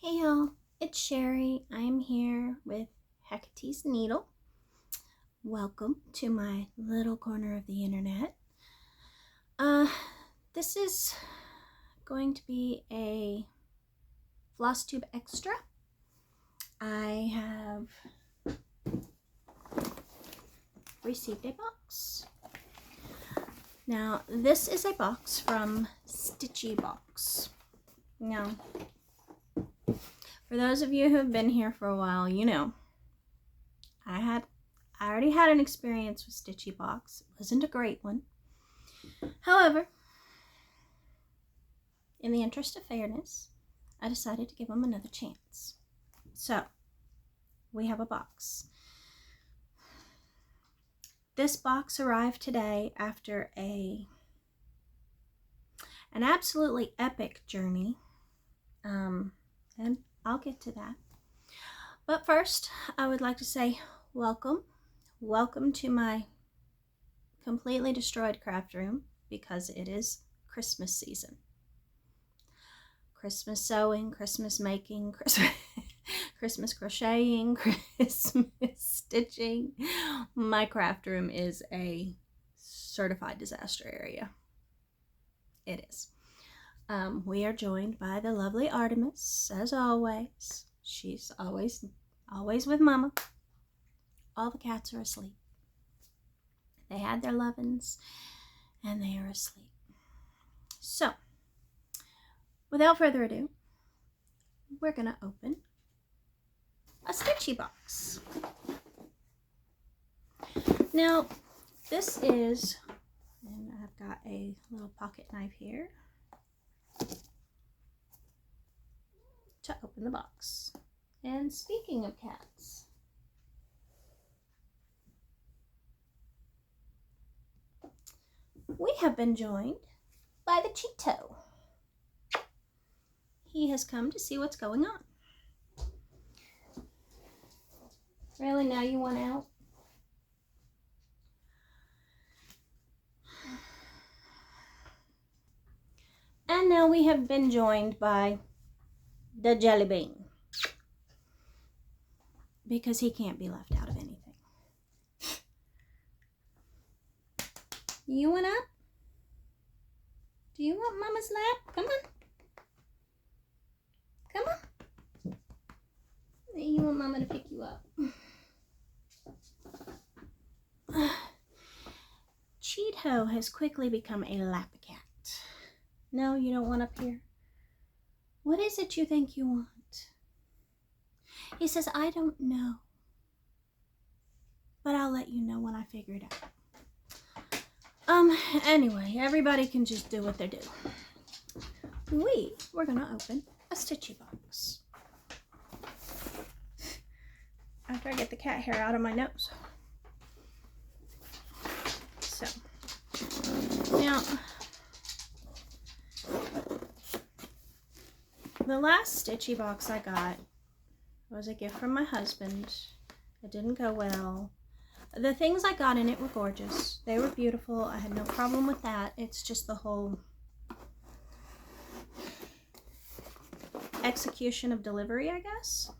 Hey y'all, it's Sherry. I'm here with Hecate's Needle. Welcome to my little corner of the internet. This is going to be a Flosstube extra. I have received a box. Now, this is a box from Stitchybox. Now, for those of you who have been here for a while, you know, I already had an experience with Stitchybox. It wasn't a great one. However, in the interest of fairness, I decided to give them another chance. So, we have a box. This box arrived today after an absolutely epic journey, and I'll get to that. But first, I would like to say welcome to my completely destroyed craft room, because it is Christmas season. Christmas sewing, Christmas making, Christmas crocheting, Christmas stitching. My craft room is a certified disaster area. It is. We are joined by the lovely Artemis, as always. She's always with Mama. All the cats are asleep. They had their lovin's and they are asleep. So, without further ado, we're going to open a Stitchybox. Now, this is, and I've got a little pocket knife here to open the box. And speaking of cats, we have been joined by the Cheeto. He has come to see what's going on. Really, now you want out? And now we have been joined by the Jelly Bean, because he can't be left out of anything. You want up? Do you want Mama's lap? Come on. Come on. You want Mama to pick you up. Cheeto has quickly become a lap cat. No, you don't want up here? What is it you think you want? He says, I don't know, but I'll let you know when I figure it out. Anyway, everybody can just do what they do. We're gonna open a Stitchybox. After I get the cat hair out of my nose. So, now, the last Stitchybox I got was a gift from my husband. It didn't go well. The things I got in it were gorgeous. They were beautiful. I had no problem with that. It's just the whole execution of delivery, I guess.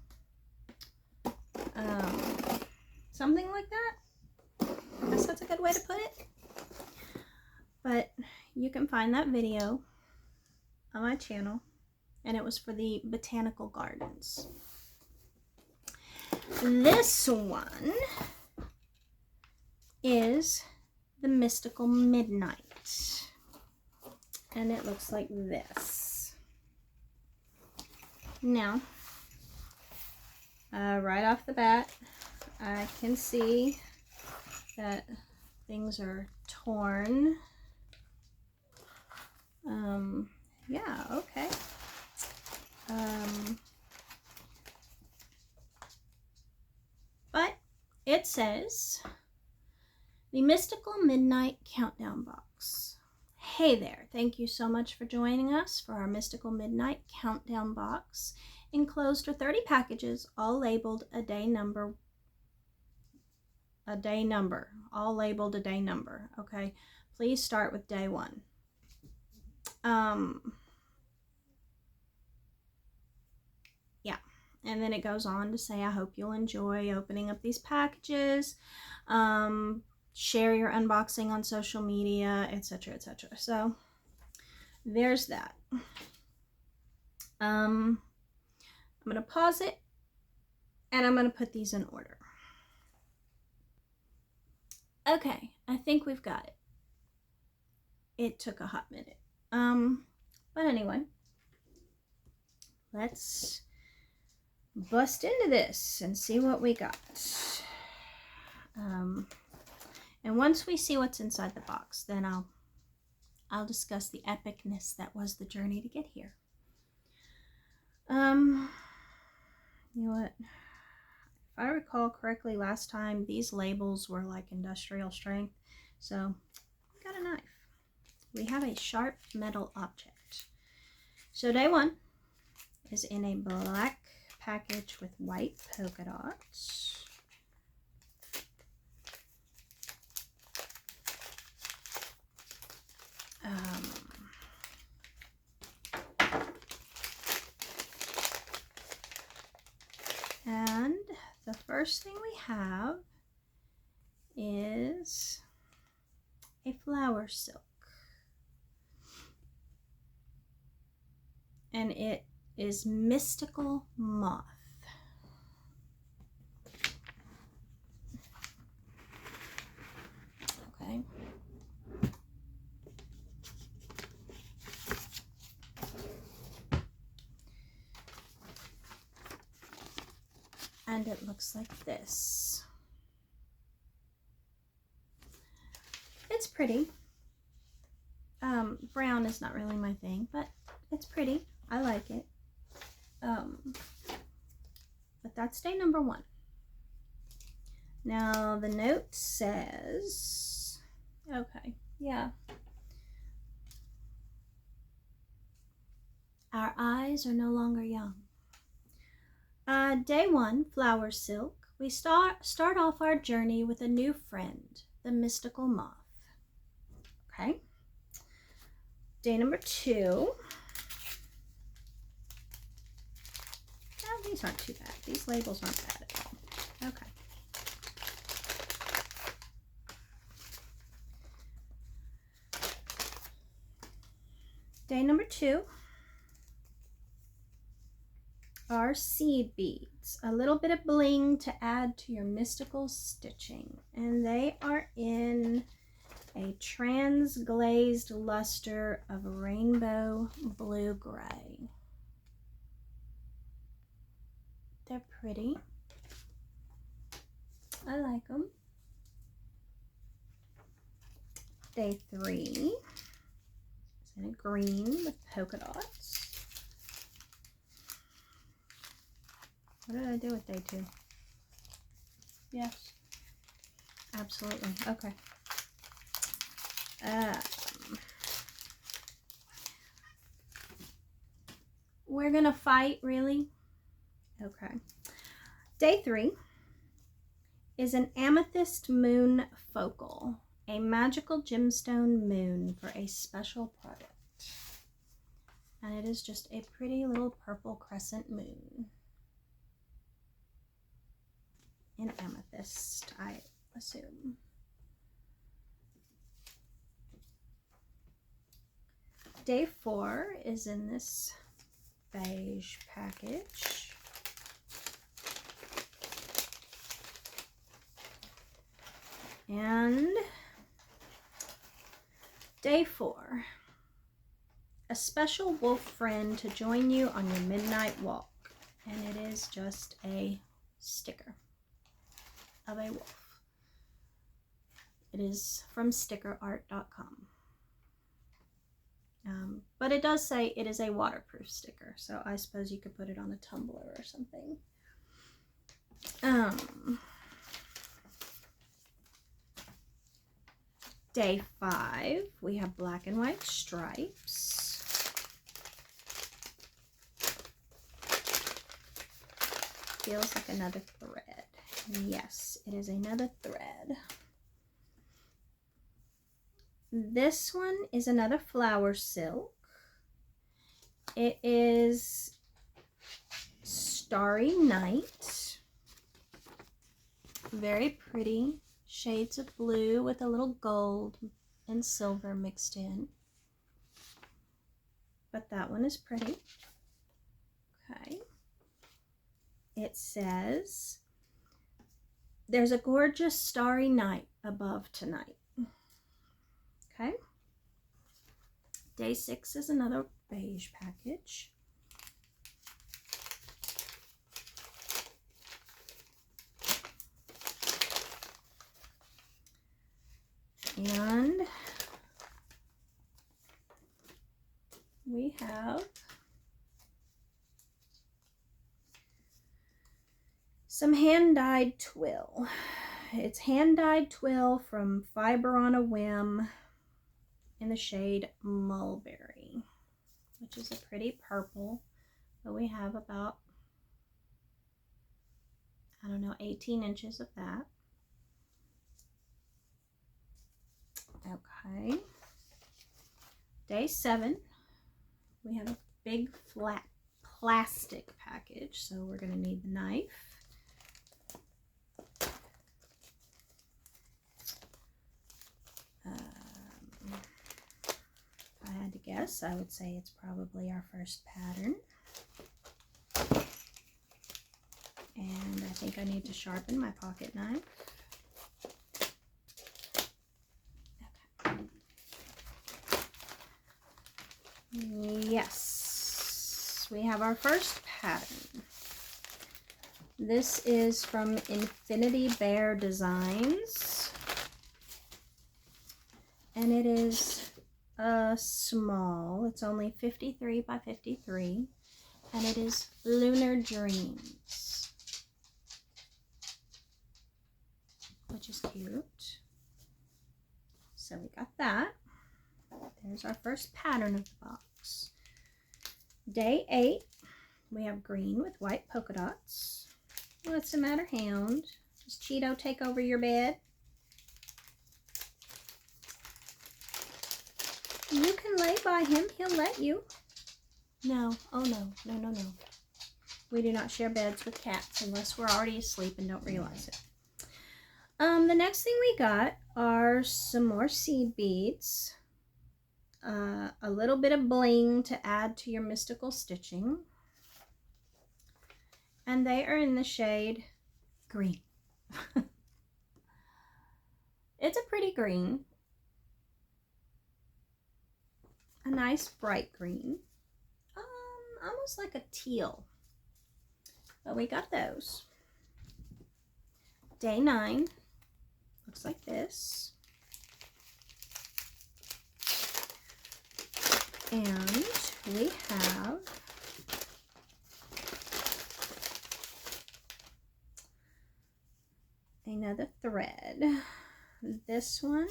Something like that. I guess that's a good way to put it. But you can find that video on my channel, and it was for the botanical gardens. This one is the Mystical Midnight, and it looks like this. Now, right off the bat, I can see that things are torn. Yeah, okay. But it says, the Mystical Midnight Countdown Box. Hey there, thank you so much for joining us for our Mystical Midnight Countdown Box. Enclosed are 30 packages, all labeled a day number. All labeled a day number, okay? Please start with day 1. And then it goes on to say, I hope you'll enjoy opening up these packages. Share your unboxing on social media, etc., etc. So there's that. I'm going to pause it, and I'm going to put these in order. Okay, I think we've got it. It took a hot minute. But anyway, let's bust into this and see what we got. And once we see what's inside the box, then I'll discuss the epicness that was the journey to get here. You know what? If I recall correctly, last time these labels were like industrial strength. So, got a knife. We have a sharp metal object. So day one is in a black package with white polka dots. And the first thing we have is a flower silk. And it is Mystical Moth. Okay. And it looks like this. It's pretty. Brown is not really my thing, but it's pretty. I like it. But that's day number one. Now the note says, okay, yeah. Our eyes are no longer young. Day one, flower silk. We start off our journey with a new friend, the mystical moth. Okay. Day number two. Oh, these aren't too bad. These labels aren't bad at all. Okay. Day number two are seed beads. A little bit of bling to add to your mystical stitching. And they are in a trans-glazed luster of rainbow blue-gray. They're pretty. I like them. Day three is in a green with polka dots. What did I do with day two? Yes. Absolutely. Okay. We're gonna fight, really? Okay. Day three is an amethyst moon focal, a magical gemstone moon for a special product. And it is just a pretty little purple crescent moon in amethyst, I assume. Day four is in this beige package. And day four, a special wolf friend to join you on your midnight walk. And it is just a sticker of a wolf. It is from stickerart.com. But it does say it is a waterproof sticker, so I suppose you could put it on a tumbler or something. Day five, we have black and white stripes. Feels like another thread. Yes, it is another thread. This one is another flower silk. It is Starry Night. Very pretty shades of blue with a little gold and silver mixed in. But that one is pretty. Okay. It says, there's a gorgeous starry night above tonight. Okay. Day 6 is another beige package. And we have some hand-dyed twill. It's hand-dyed twill from Fiber on a Whim in the shade Mulberry, which is a pretty purple. But we have about, I don't know, 18 inches of that. Okay. Day 7, we have a big flat plastic package, so we're going to need the knife. If I had to guess, I would say it's probably our first pattern. And I think I need to sharpen my pocket knife. Yes, we have our first pattern. This is from Infinity Bear Designs, and it is small. It's only 53 by 53, and it is Lunar Dreams, which is cute. So we got that. There's our first pattern of the box. Day 8, we have green with white polka dots. What's the matter, Hound? Does Cheeto take over your bed? You can lay by him. He'll let you. No. Oh, no. No, no, no. We do not share beds with cats unless we're already asleep and don't realize it. The next thing we got are some more seed beads. A little bit of bling to add to your mystical stitching. And they are in the shade green. It's a pretty green. A nice bright green. Almost like a teal. But we got those. Day 9 looks like this. And we have another thread. This one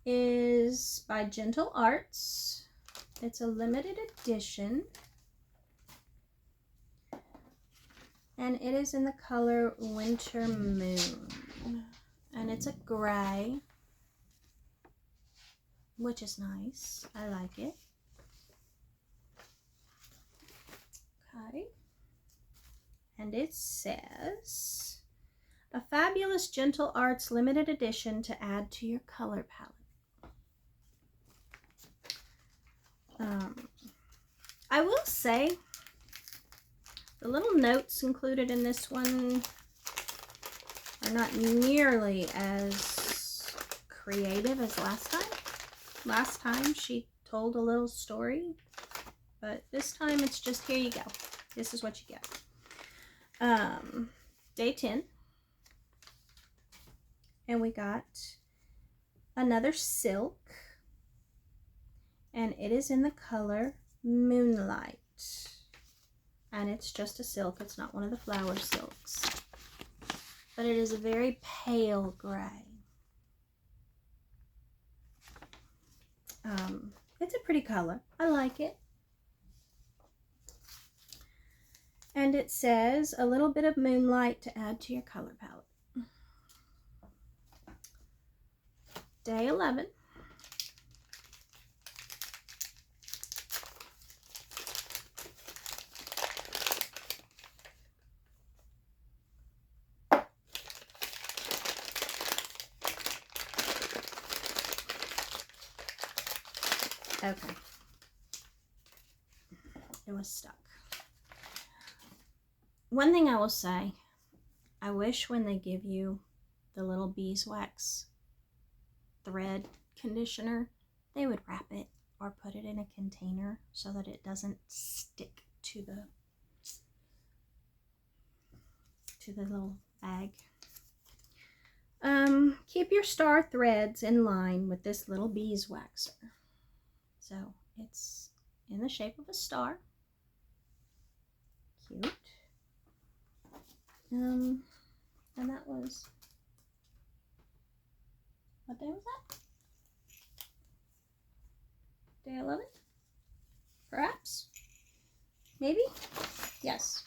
is by Gentle Arts. It's a limited edition. And it is in the color Winter Moon. And it's a gray, which is nice. I like it. Okay. And it says, a fabulous Gentle Arts limited edition to add to your color palette. I will say, the little notes included in this one are not nearly as creative as last time. Last time she told a little story, but this time it's just, here you go. This is what you get. Day 10. And we got another silk. And it is in the color Moonlight. And it's just a silk. It's not one of the flower silks. But it is a very pale gray. It's a pretty color. I like it. And it says, a little bit of moonlight to add to your color palette. Day 11. Okay. It was stuck. One thing I will say, I wish when they give you the little beeswax thread conditioner, they would wrap it or put it in a container so that it doesn't stick to the little bag. Keep your star threads in line with this little beeswaxer. So it's in the shape of a star. Cute. And that was, what day was that? Day 11? Perhaps? Maybe? Yes.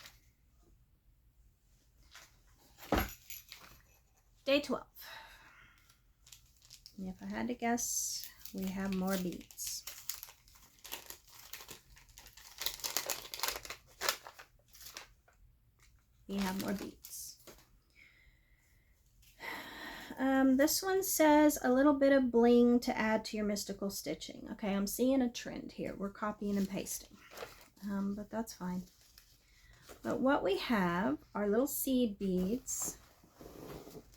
Day 12. And if I had to guess, we have more beads. We have more beads. This one says a little bit of bling to add to your mystical stitching. Okay, I'm seeing a trend here. We're copying and pasting, but that's fine. But what we have are little seed beads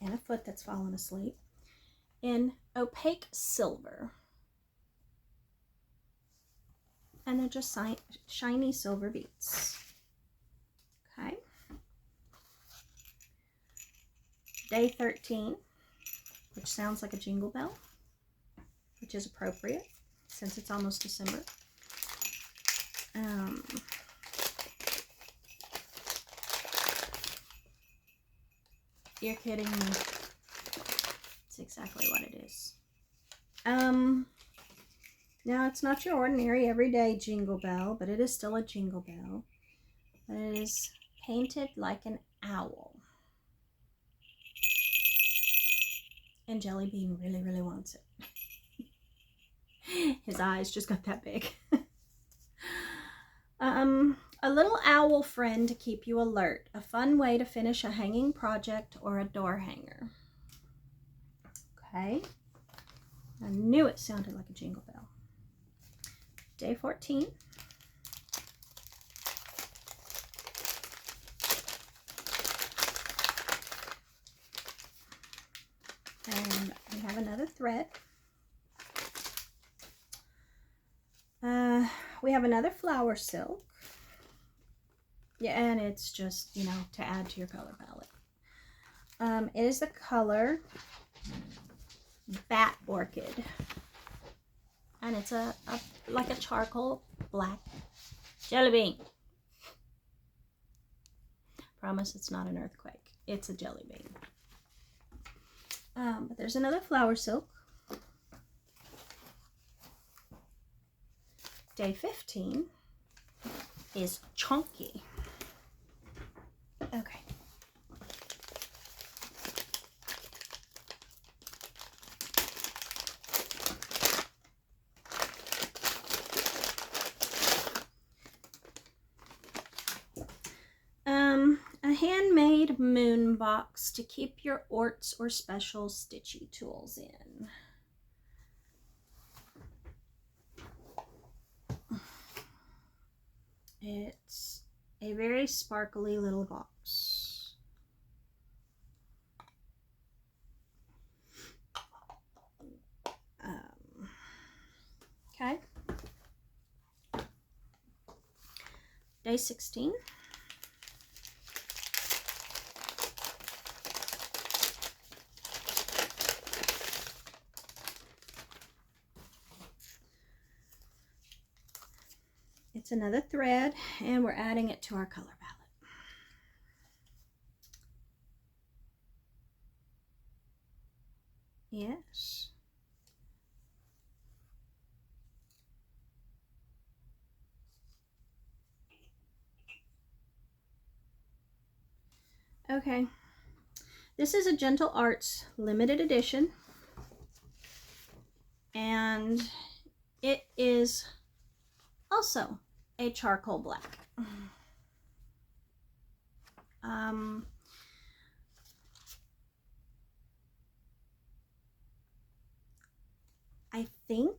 and a foot that's fallen asleep in opaque silver. And they're just shiny silver beads. Okay. Day 13, which sounds like a jingle bell, which is appropriate since it's almost December. You're kidding me. It's exactly what it is. Now it's not your ordinary everyday jingle bell, but it is still a jingle bell. But it is painted like an owl. And Jelly Bean really, really wants it. His eyes just got that big. A little owl friend to keep you alert. A fun way to finish a hanging project or a door hanger. Okay. I knew it sounded like a jingle bell. Day 14. And we have another thread. We have another flower silk. Yeah, and it's just, you know, to add to your color palette. It is the color Bat Orchid. And it's like a charcoal black jelly bean. Promise it's not an earthquake. It's a jelly bean. But there's another flower silk. Day 15 is chunky. Okay. A handmade moon box to keep your orts or special stitchy tools in. It's a very sparkly little box. Okay. Day 16. It's another thread, and we're adding it to our color palette. Yes. Okay. This is a Gentle Arts limited edition, and it is also a charcoal black. I think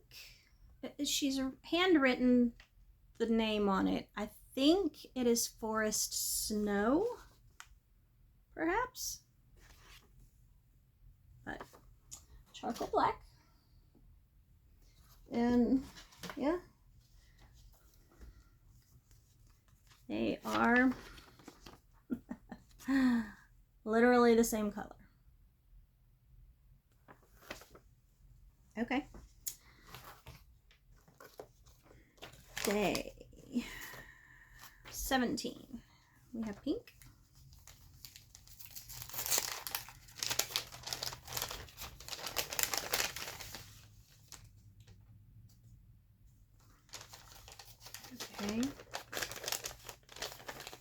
she's handwritten the name on it. I think it is Forest Snow, perhaps, but charcoal black. And yeah, they are literally the same color. Okay. Day 17. We have pink. Okay.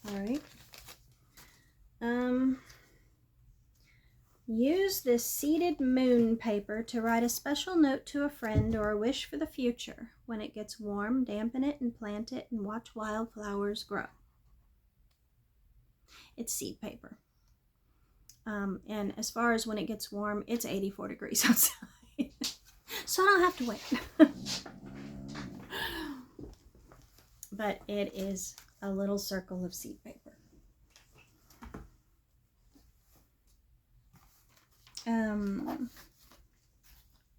All right. Use this seeded moon paper to write a special note to a friend or a wish for the future. When it gets warm, dampen it and plant it and watch wildflowers grow. It's seed paper. And as far as when it gets warm, it's 84 degrees outside. So I don't have to wait. But it is a little circle of seed paper.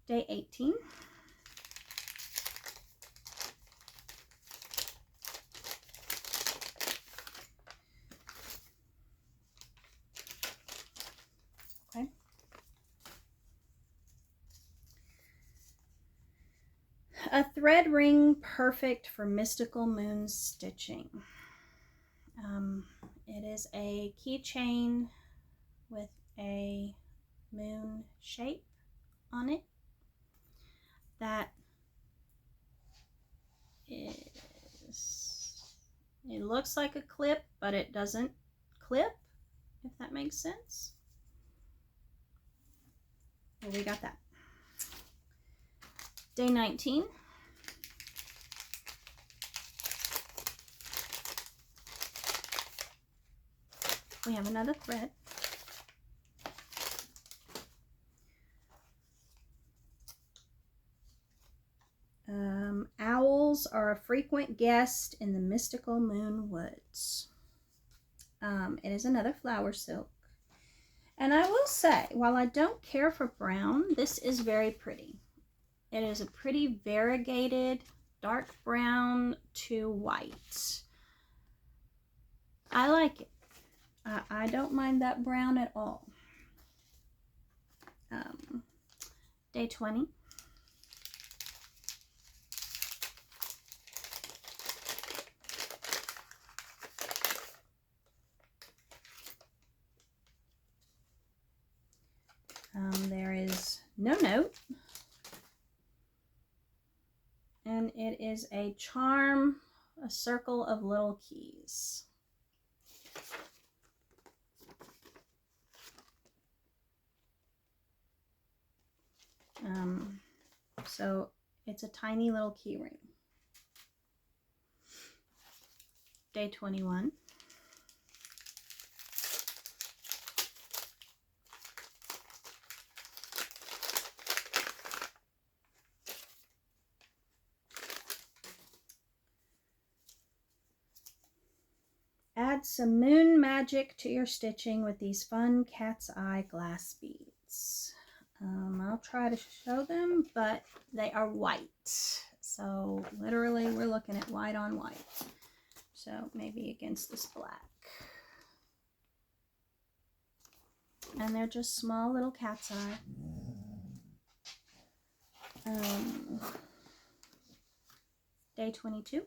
Day 18. Okay. A thread ring perfect for mystical moon stitching. It is a keychain with a moon shape on it that is, it looks like a clip, but it doesn't clip, if that makes sense. So we got that. Day 19. We have another thread. Owls are a frequent guest in the mystical moon woods. It is another flower silk. And I will say, while I don't care for brown, this is very pretty. It is a pretty variegated dark brown to white. I like it. I don't mind that brown at all. Day 20. There is no note. And it is a charm, a circle of little keys. So it's a tiny little key ring. Day 21. Add some moon magic to your stitching with these fun cat's eye glass beads. I'll try to show them, but they are white. So literally we're looking at white on white. So maybe against this black. And they're just small little cat's eye. Day 22.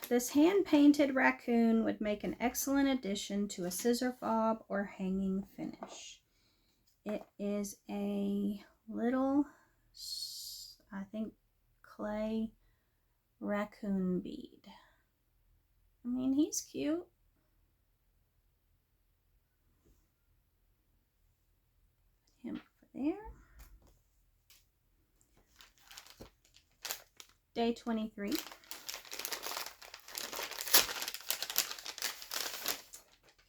This hand-painted raccoon would make an excellent addition to a scissor fob or hanging finish. It is a little, I think, clay raccoon bead. I mean, he's cute. Day 23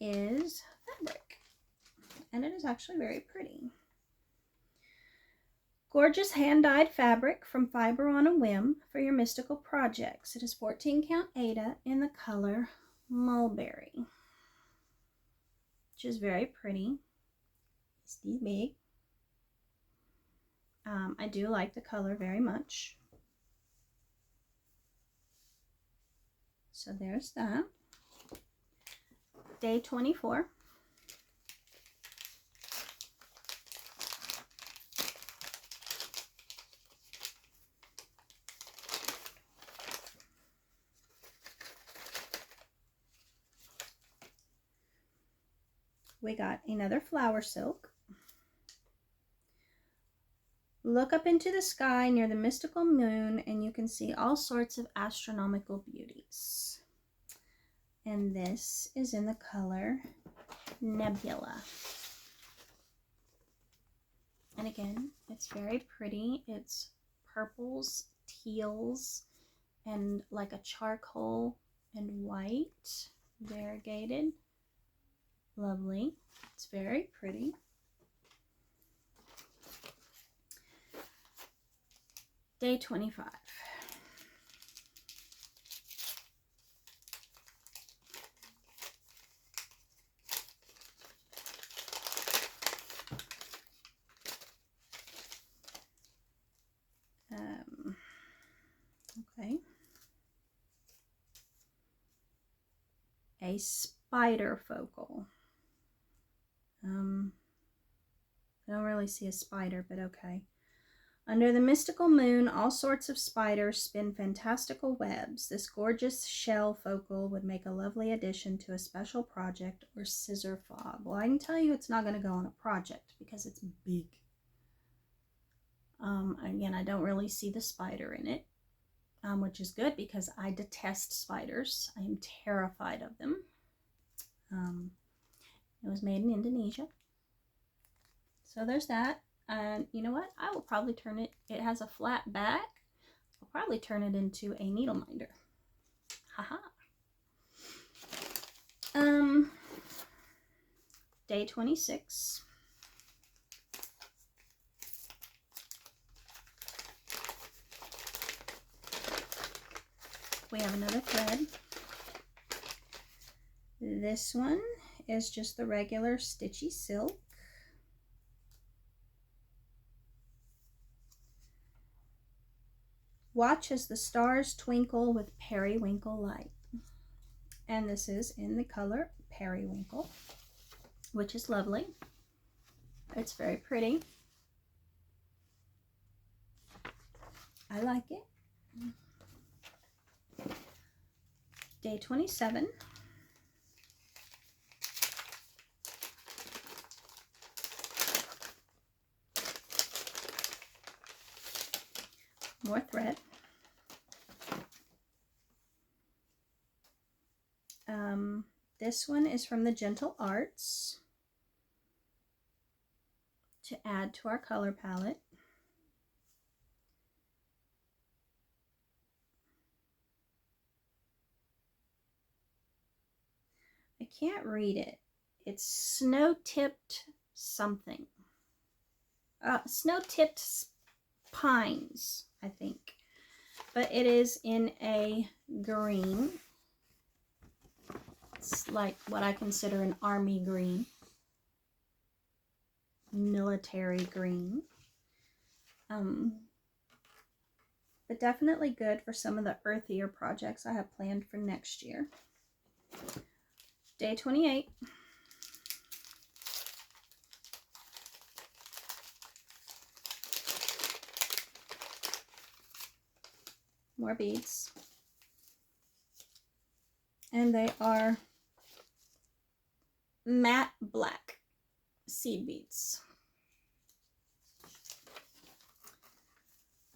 is fabric, and it is actually very pretty. Gorgeous hand-dyed fabric from Fiber on a Whim for your mystical projects. It is 14 count Aida in the color Mulberry, which is very pretty. It's this big. I do like the color very much. So there's that. Day 24. We got another flower silk. Look up into the sky near the mystical moon and you can see all sorts of astronomical beauties. And this is in the color Nebula. And again, it's very pretty. It's purples, teals, and like a charcoal and white, variegated. Lovely. It's very pretty. Day 25. Okay. A spider focal. I don't really see a spider, but okay. Under the mystical moon, all sorts of spiders spin fantastical webs. This gorgeous shell focal would make a lovely addition to a special project or scissor fob. Well, I can tell you it's not going to go on a project because it's big. Again, I don't really see the spider in it, which is good because I detest spiders. I am terrified of them. It was made in Indonesia. So there's that. And you know what? I will probably turn it, it has a flat back. I'll probably turn it into a needle minder. Haha. Day 26. We have another thread. This one is just the regular stitchy silk. Watch as the stars twinkle with periwinkle light. And this is in the color Periwinkle, which is lovely. It's very pretty. I like it. Day 27. More thread. This one is from the Gentle Arts to add to our color palette. I can't read it. It's snow-tipped something. Snow-tipped pines, I think. But it is in a green. It's like what I consider an army green. Military green. But definitely good for some of the earthier projects I have planned for next year. Day 28. More beads. And they are matte black seed beads.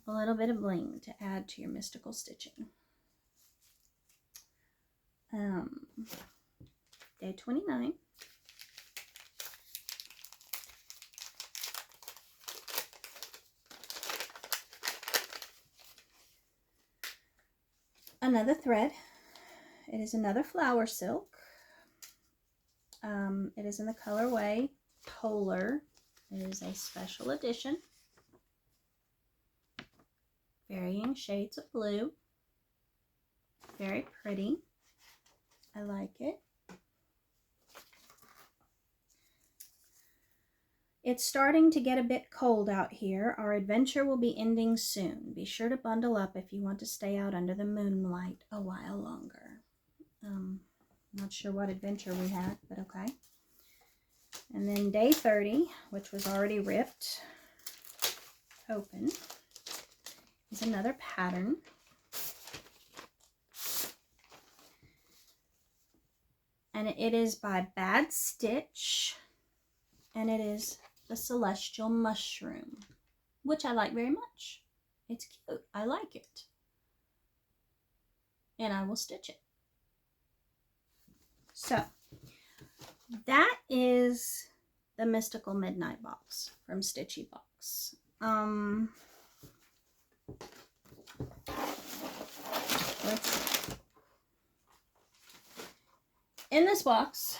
A little bit of bling to add to your mystical stitching. Day 29. another thread. It is another flower silk. It is in the colorway Polar. It is a special edition. Varying shades of blue. Very pretty. I like it. It's starting to get a bit cold out here. Our adventure will be ending soon. Be sure to bundle up if you want to stay out under the moonlight a while longer. Not sure what adventure we had, but okay. And then day 30, which was already ripped open, is another pattern. And it is by Bad Stitch, and it is the Celestial Mushroom, which I like very much. It's cute. I like it. And I will stitch it. So, that is the Mystical Midnight Box from Stitchybox. Let's see. In this box,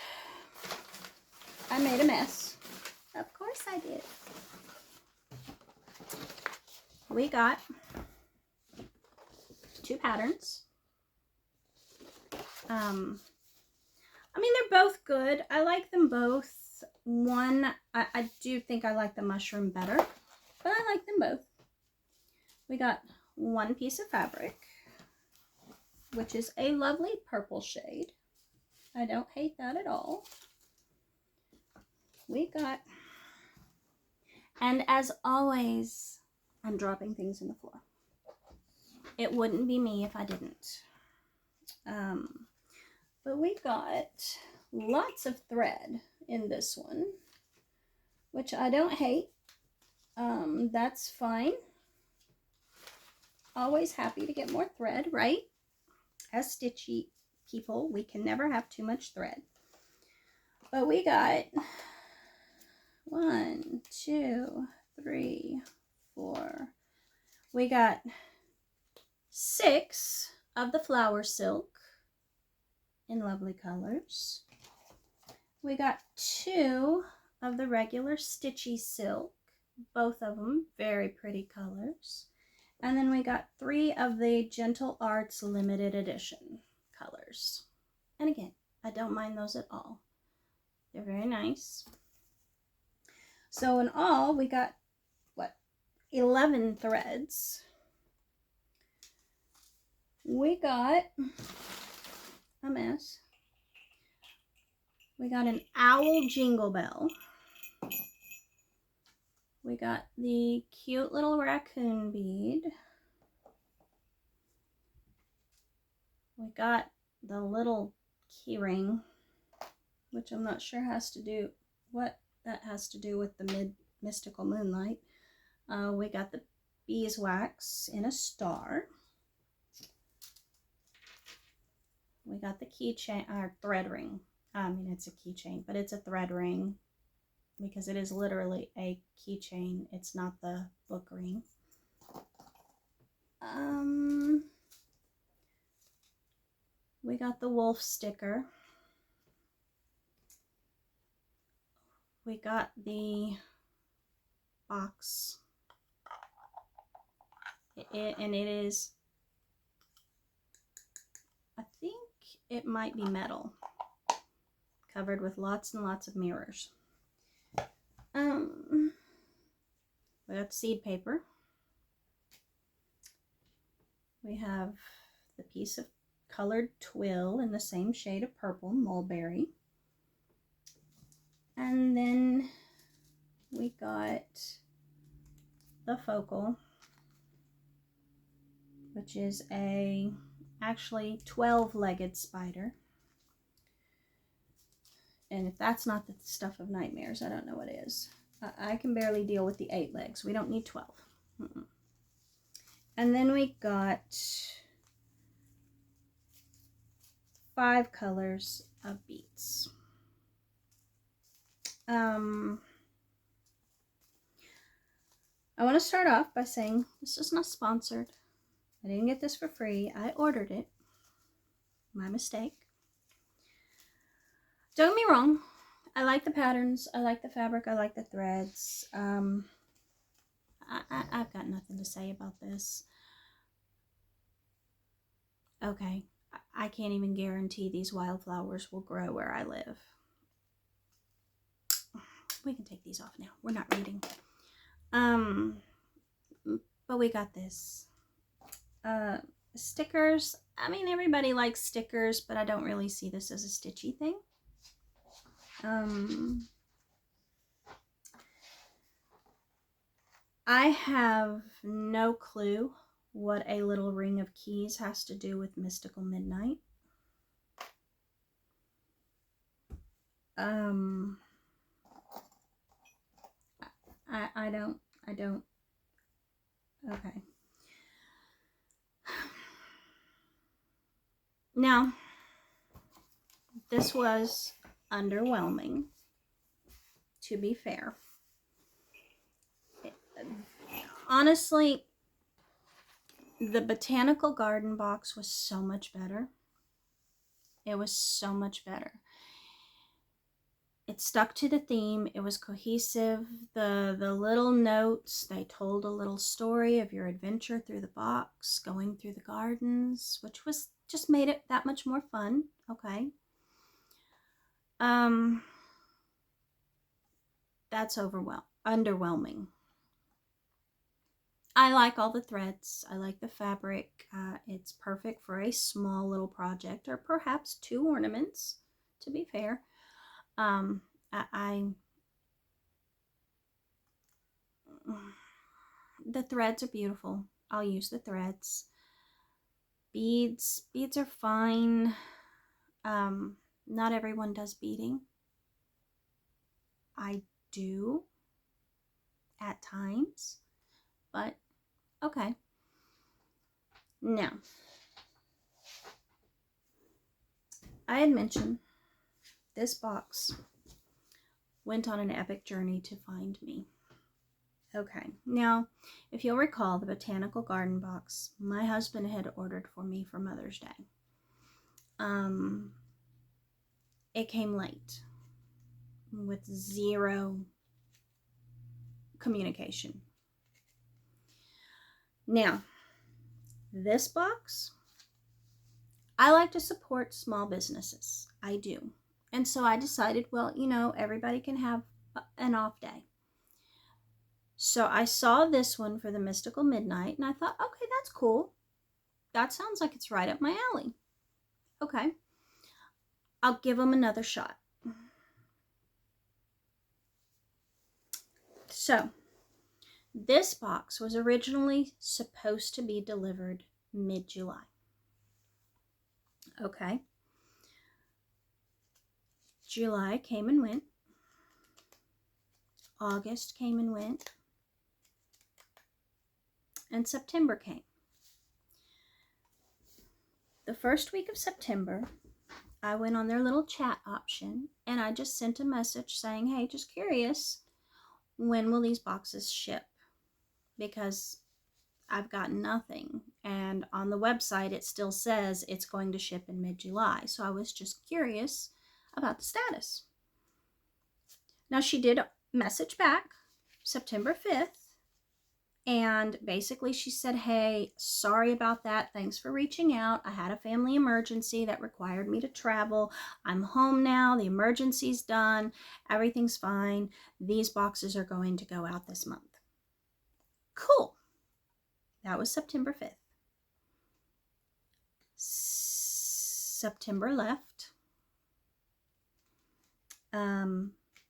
I made a mess. Of course I did. We got 2 patterns. I mean, they're both good. I like them both. One, I do think I like the mushroom better, but I like them both. We got 1 piece of fabric, which is a lovely purple shade. I don't hate that at all. We got, and as always, I'm dropping things in the floor. It wouldn't be me if I didn't. But we got lots of thread in this one, which I don't hate. That's fine. Always happy to get more thread, right? As stitchy people, we can never have too much thread. But we got 1, 2, 3, 4. We got 6 of the flower silk in lovely colors. We got 2 of the regular stitchy silk, both of them very pretty colors. And then we got 3 of the Gentle Arts limited edition colors. And again, I don't mind those at all. They're very nice. So in all, we got, what, 11 threads. We got a mess. We got an owl jingle bell. We got the cute little raccoon bead. We got the little key ring, which I'm not sure has to do what that has to do with the mystical moonlight. We got the beeswax in a star. We got the keychain, or thread ring. I mean, it's a keychain, but it's a thread ring because it is literally a keychain. It's not the book ring. We got the wolf sticker. We got the box. And it is, I think it might be metal, covered with lots and lots of mirrors. We got seed paper. We have the piece of colored twill in the same shade of purple, mulberry. And then we got the focal, which is a actually 12-legged spider. And if that's not the stuff of nightmares, I don't know what is. I can barely deal with the 8 legs. We don't need 12. And then we got 5 colors of beads. I want to start off by saying this is not sponsored. I didn't get this for free. I ordered it. My mistake. Don't get me wrong. I like the patterns. I like the fabric. I like the threads. I've got nothing to say about this. Okay. I can't even guarantee these wildflowers will grow where I live. We can take these off now. We're not reading. But we got this. Stickers. I mean, everybody likes stickers, but I don't really see this as a stitchy thing. I have no clue what a little ring of keys has to do with Mystical Midnight. I don't. Okay. Now, this was underwhelming, to be fair. Honestly, the Botanical Garden box was so much better. It was so much better. It stuck to the theme. It was cohesive. The little notes, they told a little story of your adventure through the box, going through the gardens, which was just made it that much more fun. Okay. That's underwhelming. I like all the threads. I like the fabric. It's perfect for a small little project, or perhaps 2 ornaments, to be fair. The threads are beautiful. I'll use the threads. Beads are fine. Not everyone does beading. I do at times, but okay. Now, I had mentioned this box went on an epic journey to find me. Okay, now, if you'll recall, the Botanical Garden box my husband had ordered for me for Mother's Day. It came late with 0 communication. Now, this box, I like to support small businesses. I do. And so I decided, well, you know, everybody can have an off day. So I saw this one for the Mystical Midnight, and I thought, okay, that's cool. That sounds like it's right up my alley. Okay. I'll give them another shot. So, this box was originally supposed to be delivered mid-July. Okay. July came and went. August came and went. And September came. The first week of September, I went on their little chat option and I just sent a message saying, hey, just curious, when will these boxes ship? Because I've got nothing. And on the website, it still says it's going to ship in mid-July. So I was just curious about the status. Now, she did message back September 5th. And basically she said, hey, sorry about that. Thanks for reaching out. I had a family emergency that required me to travel. I'm home now. The emergency's done. Everything's fine. These boxes are going to go out this month. Cool. That was September 5th. September left.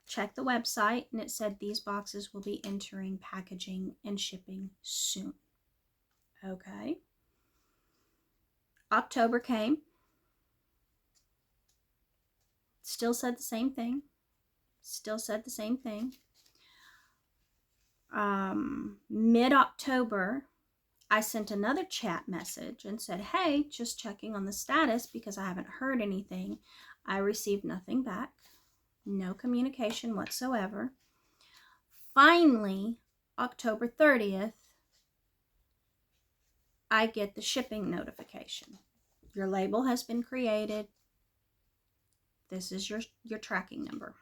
Checked the website and it said these boxes will be entering packaging and shipping soon. Okay. October came. Still said the same thing. Mid-October, I sent another chat message and said, hey, just checking on the status because I haven't heard anything. I received nothing back. No communication whatsoever. Finally, October 30th, I get the shipping notification. Your label has been created. This is your tracking number.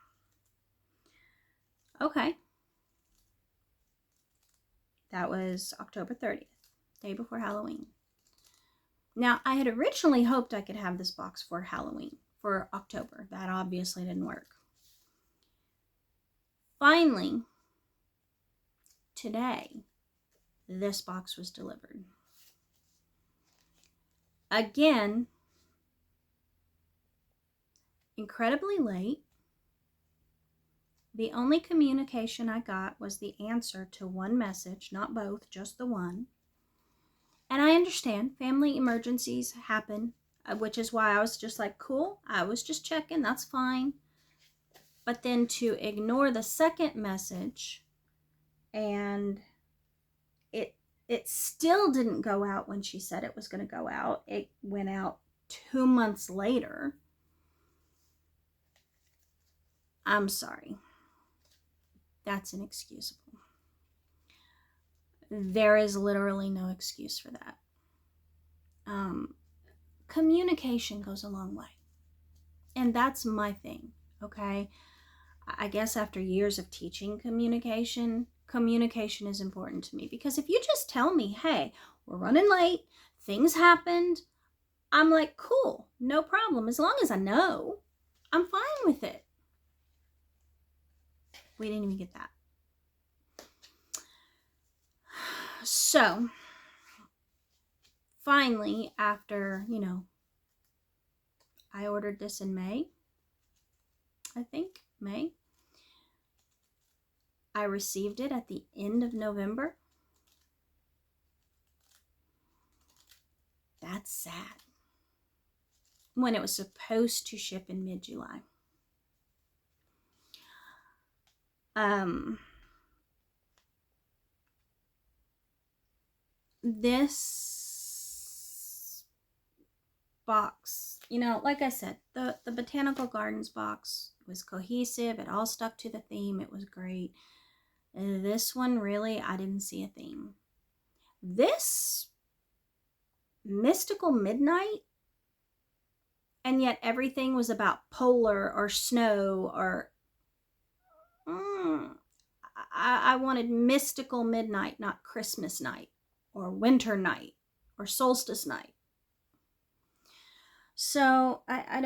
Okay. That was October 30th, day before Halloween. Now, I had originally hoped I could have this box for Halloween, for October. That obviously didn't work. Finally, today, this box was delivered. Again, incredibly late. The only communication I got was the answer to one message, not both, just the one. And I understand family emergencies happen, which is why I was just like, cool, I was just checking, that's fine. But then to ignore the second message, and it still didn't go out when she said it was going to go out. It went out 2 months later. I'm sorry. That's inexcusable. There is literally no excuse for that. Communication goes a long way. And that's my thing, okay? I guess after years of teaching communication is important to me. Because if you just tell me, hey, we're running late, things happened, I'm like, cool, no problem. As long as I know, I'm fine with it. We didn't even get that. So, finally, after, I ordered this in May, I think, May. I received it at the end of November. That's sad. When it was supposed to ship in mid-July. This box, like I said, the Botanical Gardens box was cohesive. It all stuck to the theme. It was great. This one, really, I didn't see a theme. This mystical midnight, and yet everything was about polar or snow or I wanted mystical midnight, not Christmas night or winter night or solstice night. So I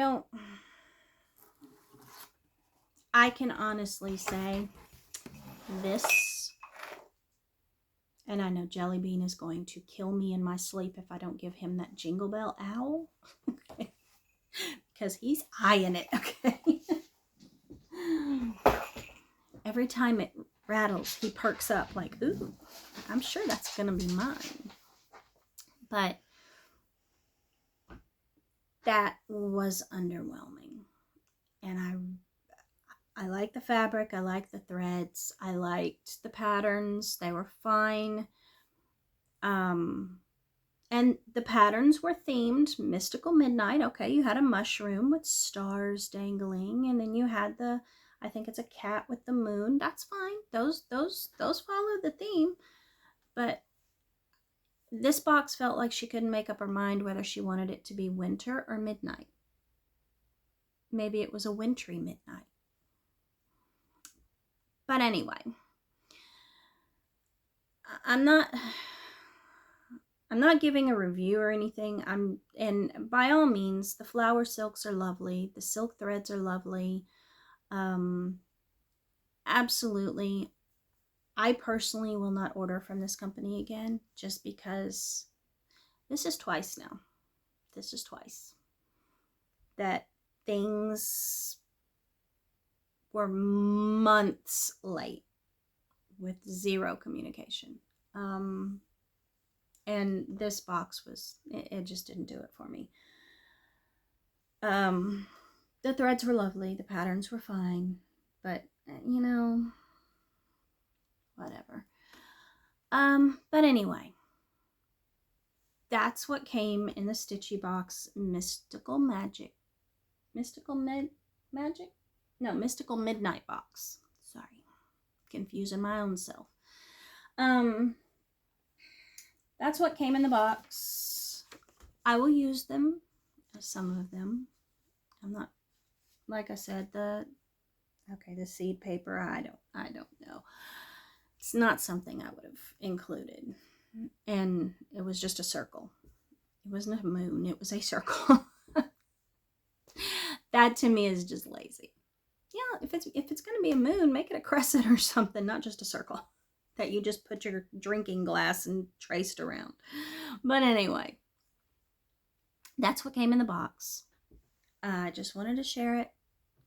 can honestly say this, and I know Jelly Bean is going to kill me in my sleep if I don't give him that Jingle Bell owl. Because he's eyeing it, okay? Every time it rattles, he perks up like, ooh, I'm sure that's going to be mine. But that was underwhelming. And I like the fabric. I like the threads. I liked the patterns. They were fine. And the patterns were themed. Mystical Midnight. Okay, you had a mushroom with stars dangling. And then you had I think it's a cat with the moon. That's fine. Those follow the theme. But this box felt like she couldn't make up her mind whether she wanted it to be winter or midnight. Maybe it was a wintry midnight. But anyway, I'm not giving a review or anything. And by all means, the flower silks are lovely. The silk threads are lovely. Absolutely. I personally will not order from this company again, just because this is twice now. This is twice that things were months late with zero communication. And this box it just didn't do it for me. The threads were lovely. The patterns were fine. But, whatever. But anyway, that's what came in the Stitchybox Mystical Magic. Mystical Magic? No, Mystical Midnight box. Sorry. Confusing my own self. That's what came in the box. I will use them some of them. I'm not, like I said, the seed paper, I don't know. It's not something I would have included. And it was just a circle. It wasn't a moon, it was a circle. That to me is just lazy. Yeah, if it's going to be a moon, make it a crescent or something, not just a circle that you just put your drinking glass and traced around. But anyway, that's what came in the box. I just wanted to share it.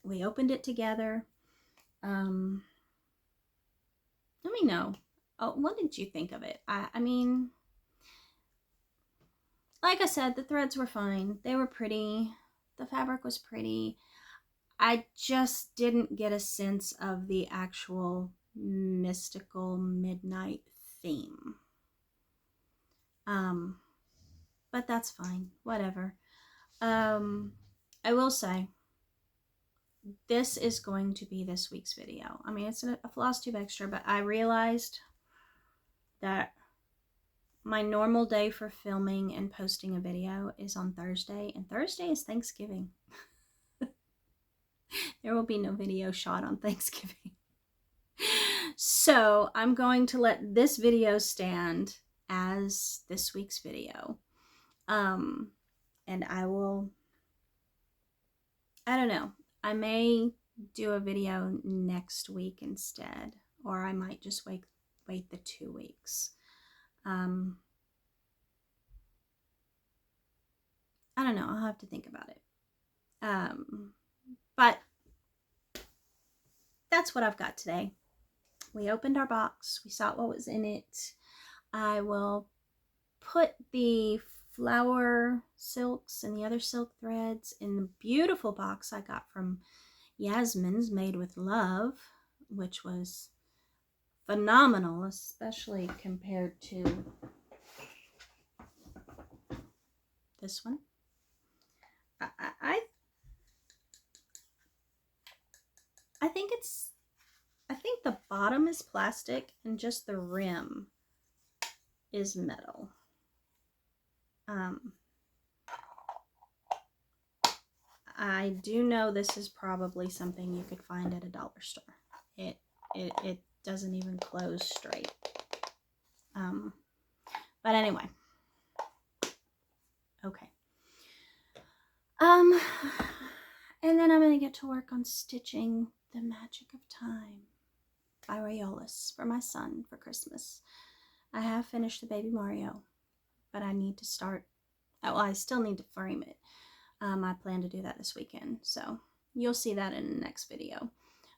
We opened it together. Let me know. Oh, what did you think of it? I mean, like I said, the threads were fine. They were pretty. The fabric was pretty. I just didn't get a sense of the actual mystical midnight theme. But that's fine. Whatever. I will say, this is going to be this week's video. I mean, it's a Flosstube extra, but I realized that my normal day for filming and posting a video is on Thursday, and Thursday is Thanksgiving. There will be no video shot on Thanksgiving. So I'm going to let this video stand as this week's video. And I don't know. I may do a video next week instead, or I might just wait the 2 weeks. I don't know. I'll have to think about it. But that's what I've got today. We opened our box. We saw what was in it. I will put the flower silks and the other silk threads in the beautiful box I got from Yasmin's Made with Love, which was phenomenal, especially compared to this one. I think the bottom is plastic and just the rim is metal. I do know this is probably something you could find at a dollar store. It doesn't even close straight. But anyway. Okay. And then I'm going to get to work on stitching The Magic of Time by Rayolis for my son for Christmas. I have finished the Baby Mario, but I need to start. Oh, I still need to frame it. I plan to do that this weekend, so you'll see that in the next video.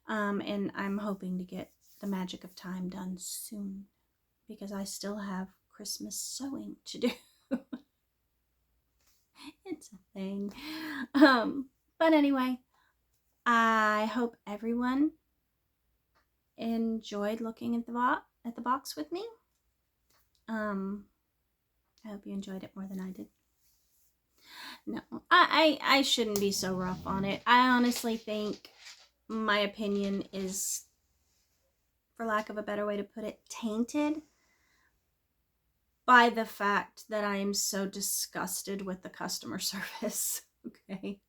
And I'm hoping to get The Magic of Time done soon because I still have Christmas sewing to do. It's a thing. But anyway, I hope everyone enjoyed looking at the box with me. I hope you enjoyed it more than I did. No, I shouldn't be so rough on it. I honestly think my opinion is, for lack of a better way to put it, tainted by the fact that I am so disgusted with the customer service. Okay.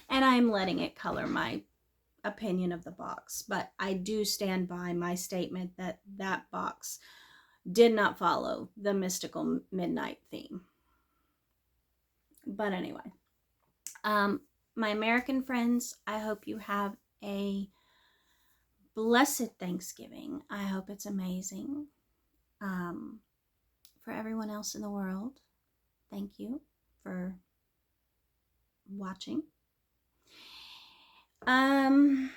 And I'm letting it color my opinion of the box. But I do stand by my statement that that box did not follow the mystical midnight theme. But anyway, my American friends, I hope you have a blessed Thanksgiving. I hope it's amazing. For everyone else in the world, thank you for watching. I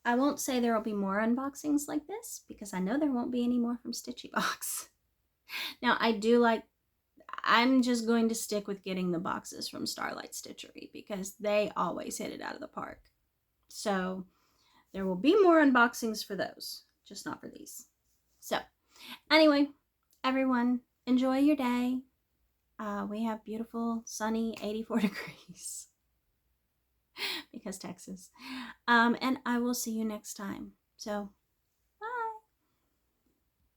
won't say there will be more unboxings like this because I know there won't be any more from Stitchybox. Now, I'm just going to stick with getting the boxes from Starlight Stitchery because they always hit it out of the park. So there will be more unboxings for those, just not for these. So anyway, everyone, enjoy your day. We have beautiful, sunny 84 degrees because Texas. And I will see you next time. So